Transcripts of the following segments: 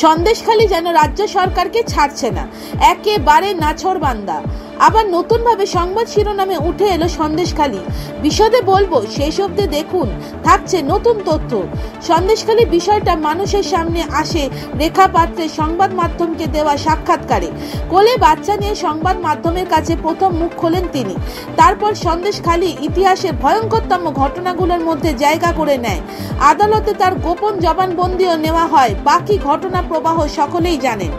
সন্দেশখালী যেন রাজ্য সরকারকে ছাড়ছে না, একেবারে নাছোড়বান্দা। আবার নতুনভাবে সংবাদ শিরোনামে উঠে এলো সন্দেশখালী। বিশদে বলবো, শেষ অবধি দেখুন, থাকছে নতুন তথ্য। সন্দেশখালী বিষয়টা মানুষের সামনে আসে রেখা পাত্রের সংবাদ মাধ্যমকে দেওয়া সাক্ষাৎকারে। কোলে বাচ্চা নিয়ে সংবাদ মাধ্যমের কাছে প্রথম মুখ খোলেন তিনি। তারপর সন্দেশখালী ইতিহাসের ভয়ঙ্করতম ঘটনাগুলোর মধ্যে জায়গা করে নেয়। আদালতে তার গোপন জবানবন্দিও নেওয়া হয়। বাকি ঘটনা প্রবাহ সকলেই জানেন।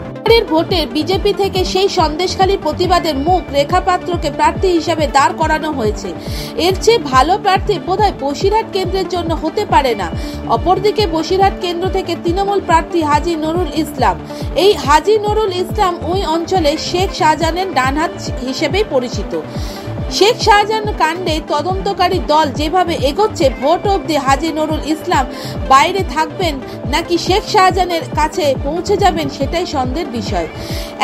ভোটের বিজেপি থেকে সেই সন্দেশখালীর প্রতিবাদের মুখ রেখা পাত্রকে প্রার্থী হিসাবে দাঁড় করানো হয়েছে। এর চেয়ে ভালো প্রার্থী বোধহয় বসিরহাট কেন্দ্রের জন্য হতে পারে না। অপরদিকে বসিরহাট কেন্দ্র থেকে তৃণমূল প্রার্থী হাজী নুরুল ইসলাম। এই হাজী নুরুল ইসলাম ওই অঞ্চলে শেখ শাহজাহানের ডানহাত হিসেবেই পরিচিত। শেখ শাহজাহান কাণ্ডে তদন্তকারী দল যেভাবে এগোচ্ছে, ভোট অবধি হাজী নুরুল ইসলাম বাইরে থাকবেন নাকি শেখ শাহজাহানের কাছে পৌঁছে যাবেন, সেটাই সন্দেহের বিষয়।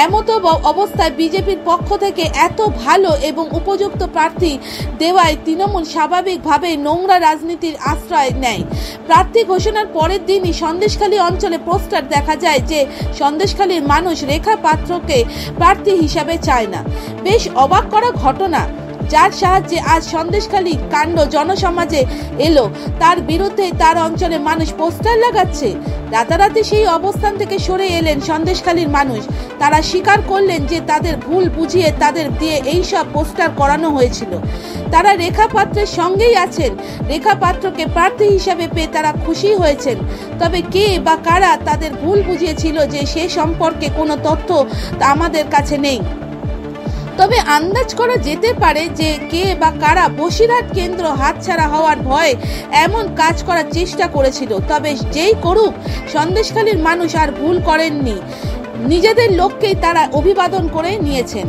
এমত অবস্থায় বিজেপির পক্ষ থেকে এত ভালো এবং উপযুক্ত প্রার্থী দেওয়ায় তৃণমূল স্বাভাবিকভাবেই নোংরা রাজনীতির আশ্রয় নেয়। প্রার্থী ঘোষণার পরের দিনই সন্দেশখালী অঞ্চলে পোস্টার দেখা যায় যে সন্দেশখালীর মানুষ রেখা পাত্রকে প্রার্থী হিসাবে চায় না। বেশ অবাক করা ঘটনা। যার সাহায্যে আজ সন্দেশখালী কাণ্ড জনসমাজে এলো, তার বিরুদ্ধে তার অঞ্চলে মানুষ পোস্টার লাগাচ্ছে। রাতারাতি সেই অবস্থান থেকে সরে এলেন সন্দেশখালীর মানুষ। তারা স্বীকার করলেন যে তাদের ভুল বুঝিয়ে তাদের দিয়ে এইসব পোস্টার করানো হয়েছিল। তারা রেখা পাত্রের সঙ্গেই আছেন। রেখা পাত্রকে প্রার্থী হিসাবে পেয়ে তারা খুশি হয়েছেন। তবে কে বা কারা তাদের ভুল বুঝিয়েছিল যে সে সম্পর্কে কোনো তথ্য আমাদের কাছে নেই। তবে আন্দাজ করা যেতে পারে যে কে বা কারা বসিরহাট কেন্দ্র হাতছাড়া হওয়ার ভয়ে এমন কাজ করার চেষ্টা করেছিল। তবে যেই করুক, সন্দেশখালীর মানুষ আর ভুল করেননি। নিজেদের লোককেই তারা অভিবাদন করে নিয়েছেন।